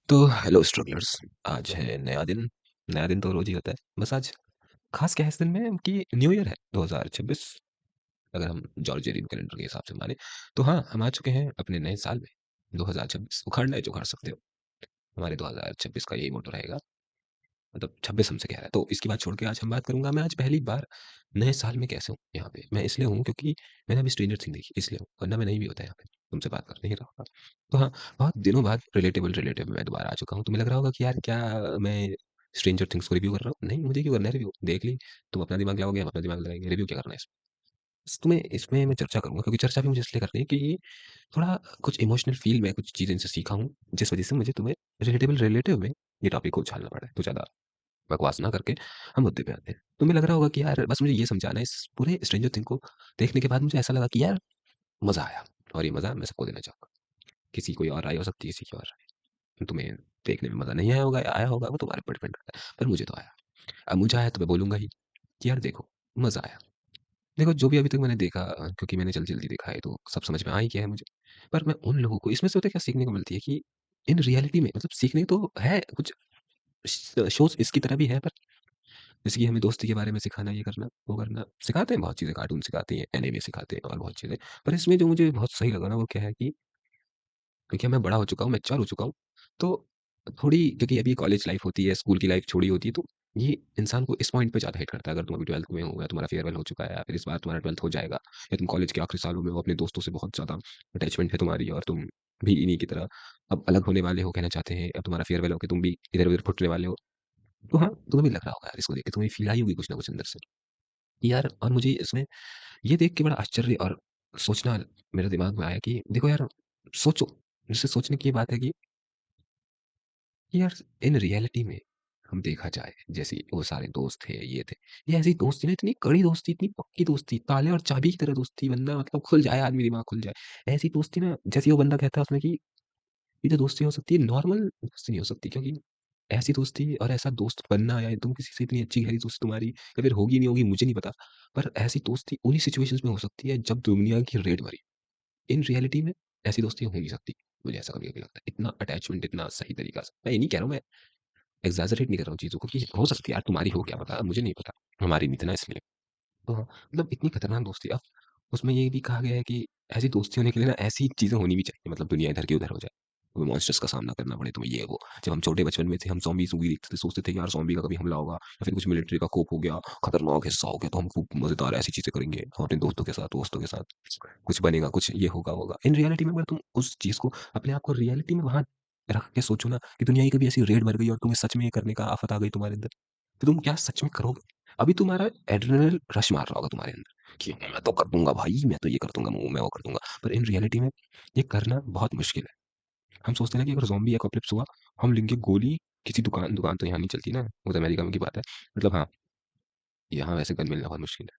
तो hello strugglers. आज है नया दिन। नया दिन तो रोज ही होता है, बस आज खास क्या है इस दिन में कि न्यू ईयर है 2026। अगर हम जॉर्जियन कैलेंडर के हिसाब से माने तो हाँ, हम आ चुके हैं अपने नए साल में। 2026 उखाड़ना है जो उखाड़ सकते हो। हमारे 2026 का यही मोटो रहेगा। मतलब 26 हमसे कह रहा है, तो इसकी बात छोड़ के आज हम बात करूंगा मैं आज पहली बार नए साल में कैसे हूँ यहाँ पे। मैं इसलिए हूँ क्योंकि मैंने अभी स्ट्रेंजर थिंग देखी, इसलिए हूँ, वरना मैं नहीं भी होता यहाँ पे, तुमसे बात कर नहीं रहा होगा। तो हाँ, बहुत दिनों बाद रिलेटेबल रिलेटिव में मैं दोबारा आ चुका हूँ। तुम्हें लग रहा होगा कि यार क्या मैं स्ट्रेंजर थिंग्स को रिव्यू कर रहा हूँ? नहीं, मुझे क्यों करना है रिव्यू, देख ली। तुम अपना दिमाग लाओगे, हम अपना दिमाग लगाएंगे, रिव्यू क्या करना है इसमें। बस तुम्हें इसमें मैं चर्चा करूंगा क्योंकि चर्चा भी मुझे इसलिए करनी है कि थोड़ा कुछ इमोशनल फील में कुछ चीज़ें इनसे सीखा हूँ, जिस वजह से मुझे तुम्हें रिलेटेबल रिलेटिव में ये टॉपिक को उछालना पड़ा है। तो ज़्यादा बकवास ना करके हम मुद्दे पे आते हैं। तुम्हें लग रहा होगा कि यार बस मुझे ये समझाना है, इस पूरे स्ट्रेंजर थिंग को देखने के बाद मुझे ऐसा लगा कि यार मज़ा आया, और ये मज़ा मैं सबको देना चाहूँगा। किसी कोई और राय हो सकती है, किसी की और राय। तुम्हें देखने में मज़ा नहीं आया होगा या आया होगा, वो तुम्हारे ऊपर डिपेंड करता है, पर मुझे तो आया। अब मुझे आया तो मैं बोलूँगा ही कि यार देखो, मज़ा आया। देखो जो भी अभी तक मैंने देखा, क्योंकि मैंने जल्दी-जल्दी देखा है तो सब समझ में आ ही गया है मुझे। पर मैं उन लोगों को इसमें से पता है क्या सीखने को मिलती है कि इन रियलिटी में मतलब सीखने तो है कुछ, शोज़ इसकी तरह भी है, पर जैसे कि हमें दोस्ती के बारे में सिखाना, ये करना, वो करना, सिखाते हैं बहुत चीज़ें, कार्टून सिखाते हैं, एनीमे सिखाते हैं और बहुत चीज़ें। पर इसमें जो मुझे बहुत सही लगा ना वो क्या है कि क्योंकि अब मैं बड़ा हो चुका हूँ, मैच्योर हो चुका हूँ, तो थोड़ी क्योंकि अभी कॉलेज लाइफ़ होती है, स्कूल की लाइफ़ छोड़ी होती है, तो ये इंसान को इस पॉइंट पे ज़्यादा हिट करता है। अगर तुम अभी 12th में हो या तुम्हारा फेयरवेल हो चुका है या फिर इस बार तुम्हारा 12th हो जाएगा, या तुम कॉलेज के आखिरी सालों में हो, अपने दोस्तों से बहुत ज़्यादा अटैचमेंट है तुम्हारी और तुम भी इन्हीं की तरह अब अलग होने वाले हो, कहना चाहते हैं। अब तुम्हारा फेयरवेल हो के तुम भी इधर-उधर फुटने वाले हो। तो हाँ, तुम्हें भी लग रहा होगा यार इसको देख के, तुम्हें फ़ील आई होगी कुछ ना कुछ अंदर से। यार और मुझे इसमें ये देख के बड़ा आश्चर्य और सोचना मेरे दिमाग में आया कि देखो यार, सोचो, इससे सोचने की ये बात है कि यार इन रियलिटी में हम देखा जाए, जैसे वो सारे दोस्त थे, ये थे, ये ऐसी दोस्ती ना, इतनी कड़ी दोस्ती, इतनी पक्की दोस्ती, ताले और चाबी की तरह दोस्ती, बंदा मतलब खुल जाए, आदमी दिमाग खुल जाए। ऐसी दोस्ती ना, जैसे वो बंदा कहता है उसमें कि ये जो दोस्ती हो सकती है नॉर्मल दोस्ती नहीं हो सकती, क्योंकि ऐसी दोस्ती और ऐसा दोस्त बनना, या तुम किसी से इतनी अच्छी गहरी दोस्ती तुम्हारी या फिर होगी नहीं होगी मुझे नहीं पता, पर ऐसी दोस्ती उन्हीं सिचुएशंस में हो सकती है जब दुनिया की रेड मरी। इन रियलिटी में ऐसी दोस्ती हो नहीं सकती। मुझे ऐसा कभी-कभी लगता है। इतना अटैचमेंट, इतना सही तरीका से। मैं ये नहीं कह रहा हूँ, मैं एक्ज़ैजरेट नहीं कर रहा हूँ चीज़ों को कि हो सकती है यार, तुम्हारी हो क्या पता, मुझे नहीं पता। हमारी नहीं थी ना इसलिए। तो हाँ, मतलब इतनी खतरनाक दोस्ती। अब उसमें ये भी कहा गया है कि ऐसी दोस्ती होने के लिए ना ऐसी चीज़ें होनी भी चाहिए, मतलब दुनिया इधर की उधर हो जाए। तुम्हें मॉन्स्टर्स का सामना करना पड़े, तुम्हें ये वो। जब हम छोटे बचपन में थे, हम ज़ॉम्बीज़-वॉम्बी देखते थे, सोचते थे कि यार ज़ॉम्बी का कभी हमला होगा या फिर कुछ मिलिट्री का coup हो गया, खतरनाक हिस्सा हो गया, तो हम खूब मज़ेदार ऐसी चीज़ें करेंगे। हम अपने दोस्तों के साथ कुछ बनेगा, कुछ ये होगा, वो होगा। इन रियलिटी में अगर तुम उस चीज़ को, अपने आप को रियलिटी में वहाँ रख के सोचो ना कि दुनिया की कभी ऐसी रेड मर गई और तुम्हें सच में ये करने का आफ़त आ गई तुम्हारे अंदर, तो तुम क्या सच में करोगे? अभी तुम्हारा एड्रेनल रश मार रहा होगा तुम्हारे अंदर कि मैं तो कर दूँगा भाई, मैं तो ये कर दूँगा, मैं वो कर दूँगा। पर इन रियलिटी में ये करना बहुत मुश्किल है। हम सोचते हैं ना कि अगर ज़ॉम्बी एपोकेलिप्स हुआ, हम लेंगे गोली, किसी दुकान दुकान तो यहाँ नहीं चलती ना, वो तो अमेरिका में की बात है। मतलब हाँ, यहाँ वैसे गन मिलना बहुत मुश्किल है।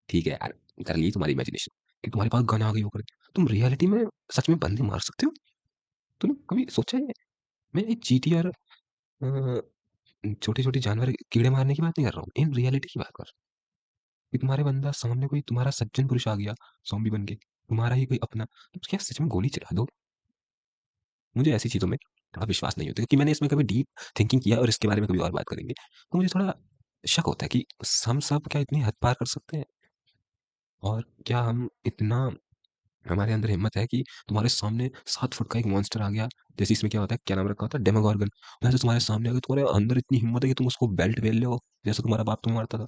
ठीक है यार, कर ली तुम्हारी इमेजिनेशन कि तुम्हारे पास गन आ गई हो करके। तुम रियलिटी में सच में बंदे मार सकते हो? तूने कभी सोचा है ये? मैं ये चींटी और छोटे-छोटे जानवर, कीड़े मारने की बात नहीं कर रहा हूँ। इन रियलिटी की बात कर रहा हूँ कि तुम्हारे बंदा सामने, कोई तुम्हारा सज्जन पुरुष आ गया, ज़ॉम्बी बन के, तुम्हारा ही कोई अपना, तुम क्या सच में गोली चला दोगे? मुझे ऐसी चीज़ों में थोड़ा विश्वास नहीं होता, क्योंकि मैंने इसमें कभी डीप थिंकिंग किया और इसके बारे में कभी और बात करेंगे। तो मुझे थोड़ा शक होता है कि हम सब क्या इतनी हद पार कर सकते हैं? और क्या हम इतना, हमारे अंदर हिम्मत है कि तुम्हारे सामने 7 फुट का एक मॉन्स्टर आ गया, जैसे इसमें क्या होता है, क्या नाम रखा होता है, डेमागोर्गन, वैसे तुम्हारे सामने आ गया, तुम्हारे अंदर इतनी हिम्मत है कि तुम उसको बेल्ट पेल लो, जैसे तुम्हारा बाप तुम्हें मारता था।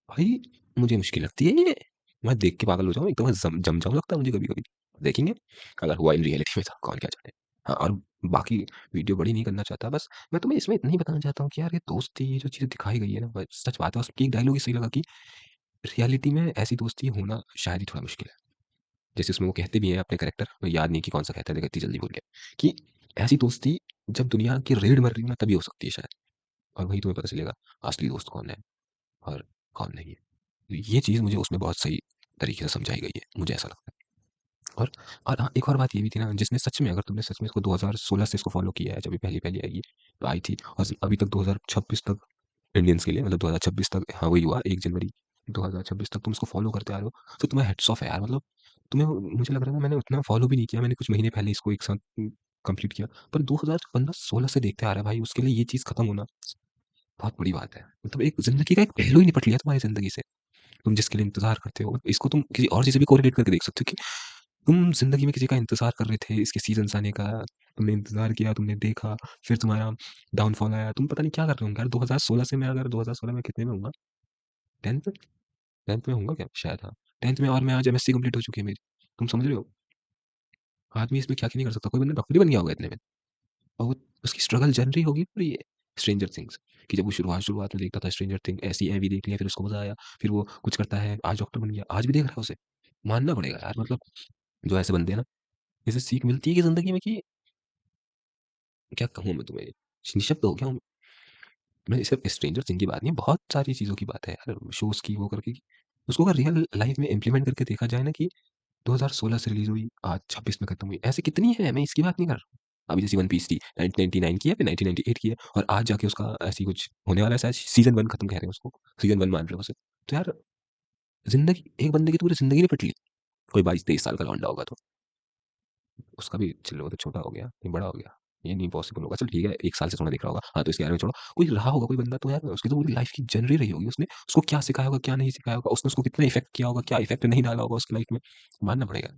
भाई, मुझे मुश्किल लगती है ये। मैं देख के पागल हो जाऊँ, एकदम जम जम जाऊँ लगता है मुझे कभी-कभी। देखेंगे, अगर हुआ इन रियलिटी में तो कौन क्या जाने। हाँ, और बाकी वीडियो बड़ी नहीं करना चाहता, बस मैं तुम्हें इसमें इतना ही बताना चाहता हूँ कि यार ये दोस्ती, ये जो चीज़ें दिखाई गई है ना, ब सच बात है, उसकी एक डायलॉग ही सही लगा कि रियलिटी में ऐसी दोस्ती होना शायद ही थोड़ा मुश्किल है। जैसे उसमें वो कहते भी हैं अपने कैरेक्टर, मुझे याद नहीं कि कौन-सा कहता है, देखो इतनी जल्दी भूल गया, कि ऐसी दोस्ती जब दुनिया की रेड मर रही हो ना तभी हो सकती है शायद, और वहीं तुम्हें पता चलेगा असली दोस्त कौन है और कौन नहीं है। तो ये चीज़ मुझे उसमें बहुत सही तरीके से समझाई गई है, मुझे ऐसा लगता है। और हाँ, एक और बात ये भी थी ना, जिसने सच में, अगर तुमने सच में इसको 2016 से इसको फ़ॉलो किया है, जब ये पहली-पहली आएगी, तो आई थी, और अभी तक 2026 तक इंडियंस के लिए, मतलब 2026 तक, हाँ, वही हुआ 1 जनवरी 2026 तक तुम इसको फ़ॉलो करते आ रहे हो, तो तुम्हें हैट्स ऑफ है यार। मतलब तुम्हें, मुझे लग रहा है ना, मैंने उतना फ़ॉलो भी नहीं किया, मैंने कुछ महीने पहले इसको एक साथ कंप्लीट किया। पर 2015-16 से देखते आ रहा है भाई, उसके लिए ये चीज़ खत्म होना बहुत बड़ी बात है। मतलब एक ज़िंदगी का एक पहलू ही निपट लिया तुम्हारी ज़िंदगी से। तुम जिसके लिए इंतज़ार करते हो, इसको तुम किसी और चीज़ से भी कोरिलेट करके देख सकते हो कि तुम ज़िंदगी में किसी का इंतज़ार कर रहे थे, इसके सीज़न्स आने का, तुमने इंतज़ार किया, तुमने देखा, फिर तुम्हारा डाउनफॉल आया, तुम पता नहीं क्या कर रहे होंगे यार। 2016 से मैं अगर 2016 में कितने में होऊँगा? 10th 10th में होऊँगा क्या? शायद हाँ, 10th में, और मैं आज एमएससी कंप्लीट हो चुकी है मेरी। तुम समझ रहे हो? आदमी इसमें क्या-क्या नहीं कर सकता। कोई बंदा डॉक्टर ही बन गया होगा इतने में। और वो उसकी स्ट्रगल चल रही होगी पूरी ये स्ट्रेंजर थिंग्स, कि जब वो शुरुआत में देखता था स्ट्रेंजर थिंग, ऐसी एवी देख लिया, फिर उसको मज़ा आया, फिर वो कुछ करता है, आज डॉक्टर बन गया, आज भी देख रहा है उसे। मानना पड़ेगा यार, मतलब जो ऐसे बंदे हैं ना, इससे सीख मिलती है कि ज़िंदगी में कि क्या कहूँ मैं तुम्हें, निःशब्द हो गया हूँ। मैं सिर्फ स्ट्रेंजर थिंग की बात नहीं, बहुत सारी चीज़ों की बात है यार, शोज़ की वो करके, उसको अगर रियल लाइफ़ में इम्प्लीमेंट करके देखा जाए ना, कि 2016 से रिलीज़ हुई, आज 26 में खत्म हुई, ऐसी कितनी है, मैं इसकी बात नहीं कर रहा हूँ। अभी जैसे वन पीस थी, 1999 की है, फिर 1998 की है, और आज जाके उसका ऐसी कुछ होने वाला है, शायद सीज़न 1 खत्म कह रहे हैं उसको, सीज़न 1 मान रहे हो उसे। तो यार ज़िंदगी, एक बंदे की तो पूरी ज़िंदगी नहीं पिट ली। कोई 22-23 साल का लौंडा होगा तो। उसका भी चलो वो तो छोटा हो गया, ये बड़ा हो गया। ये नहीं पॉसिबल होगा। चल ठीक है, 1 साल से थोड़ा दिख रहा होगा। हाँ, तो इसके बारे में छोड़ो। कोई रहा होगा कोई बंदा, तो यार उसकी तो पूरी लाइफ़ की जर्नी रही होगी उसने। उसको क्या सिखाया होगा, क्या नहीं सिखाया होगा, उसने उसको कितना इफ़ेक्ट किया होगा, क्या इफ़ेक्ट नहीं डाला होगा उसकी लाइफ़ में, मानना पड़ेगा।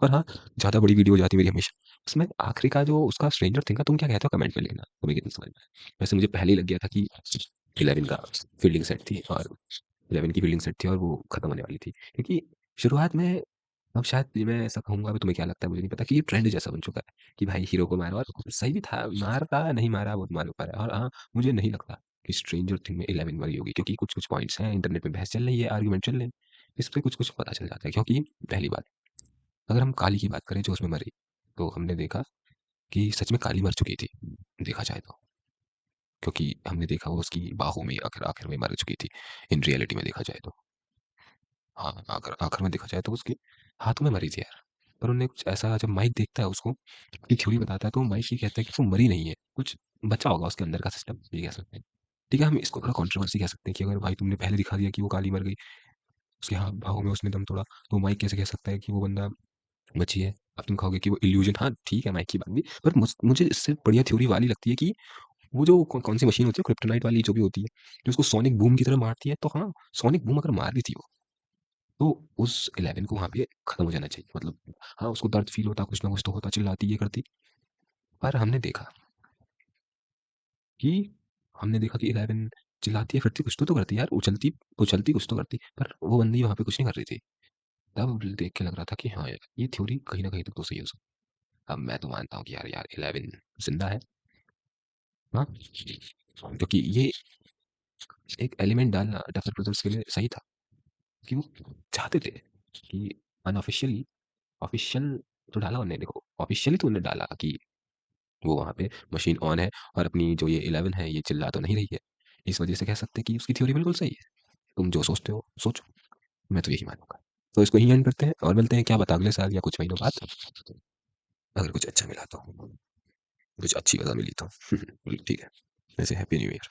पर हाँ, ज़्यादा बड़ी वीडियो हो जाती है मेरी हमेशा। उसमें आखिरी का जो उसका स्ट्रेंजर थिंग का, तुम क्या कहते हो कमेंट में लिखना, तुम्हें कितना समझ में आया। वैसे मुझे पहले ही लग गया था कि 11 का फील्डिंग सेट थी, और 11 की फील्डिंग सेट थी, और वो खत्म होने वाली थी। क्योंकि शुरुआत में, अब शायद ये मैं ऐसा कहूँगा, अभी तुम्हें क्या लगता है मुझे नहीं पता, कि ये ट्रेंड जैसा बन चुका है कि भाई हीरो को मारो, और सही भी था, मारता नहीं मारा वो तुम्हारे ऊपर है। और हाँ, मुझे नहीं लगता कि स्ट्रेंजर थिंग में 11 मरी होगी, क्योंकि कुछ कुछ पॉइंट्स हैं, इंटरनेट में बहस चल रही है, आर्गुमेंट चल रहे हैं, इस पे कुछ कुछ पता चल जाता है। क्योंकि पहली बात, अगर हम काली की बात करें जो उसमें मरी, तो हमने देखा कि सच में काली मर चुकी थी, देखा जाए तो। क्योंकि हमने देखा वो उसकी बाहों में आखिर आखिर में मर चुकी थी, इन रियलिटी में देखा जाए तो। हाँ, आखिर आखिर में देखा जाए तो उसके हाथों में मरी थी यार। पर उन्हें कुछ ऐसा, जब माइक देखता है उसको, अपनी थ्योरी बताता है, तो माइक ये कहता है कि वो मरी नहीं है, कुछ बचा होगा उसके अंदर का सिस्टम, ये कह सकते हैं। ठीक है, हम इसको थोड़ा कंट्रोवर्सी कह सकते हैं कि अगर भाई तुमने पहले दिखा दिया कि वो काली मर गई, उसके हाथ भावों में उसने दम तोड़ा, तो माइक कैसे कह सकता है कि वो बंदा बची है। अब तुम कहोगे कि वो इल्यूजन, हाँ ठीक है, माइक की बात भी, पर मुझे इससे बढ़िया थ्योरी वाली लगती है कि वो जो कौन सी मशीन होती है, क्रिप्टोनाइट वाली जो भी होती है, जो उसको सोनिक बूम की तरह मारती है, तो हाँ, सोनिक बूम अगर मार रही थी वो, तो उस 11 को वहाँ पे खत्म हो जाना चाहिए। मतलब हाँ, उसको दर्द फ़ील होता, कुछ ना कुछ तो होता, चिल्लाती, ये करती। पर कि हमने देखा कि 11 चिल्लाती है, फिरती कुछ तो करती है यार, उछलती उछलती कुछ तो करती, पर वो बंदी वहाँ पे कुछ नहीं कर रही थी। तब देख के लग रहा था कि हाँ यार, ये थ्योरी कहीं न कहीं तक तो सही हो सकती। अब मैं तो मानता हूँ कि यार यार 11 ज़िंदा है। हाँ, क्योंकि ये एक एलिमेंट डालना डफर ब्रदर्स के लिए सही था, कि वो चाहते थे कि अनऑफ़िशियली, ऑफ़िशियल तो डाला उन्होंने, देखो ऑफ़िशियली तो उन्होंने डाला कि वो वहाँ पे मशीन ऑन है, और अपनी जो ये 11 है, ये चिल्ला तो नहीं रही है। इस वजह से कह सकते हैं कि उसकी थ्योरी बिल्कुल सही है। तुम जो सोचते हो, सोचो। मैं तो यही मानूँगा। तो इसको यहीं एंड करते हैं, और मिलते हैं क्या पता अगले साल या कुछ महीनों बाद, अगर कुछ अच्छा मिला तो, कुछ अच्छी वजह मिली तो। ठीक है। वैसे हैप्पी न्यू ईयर।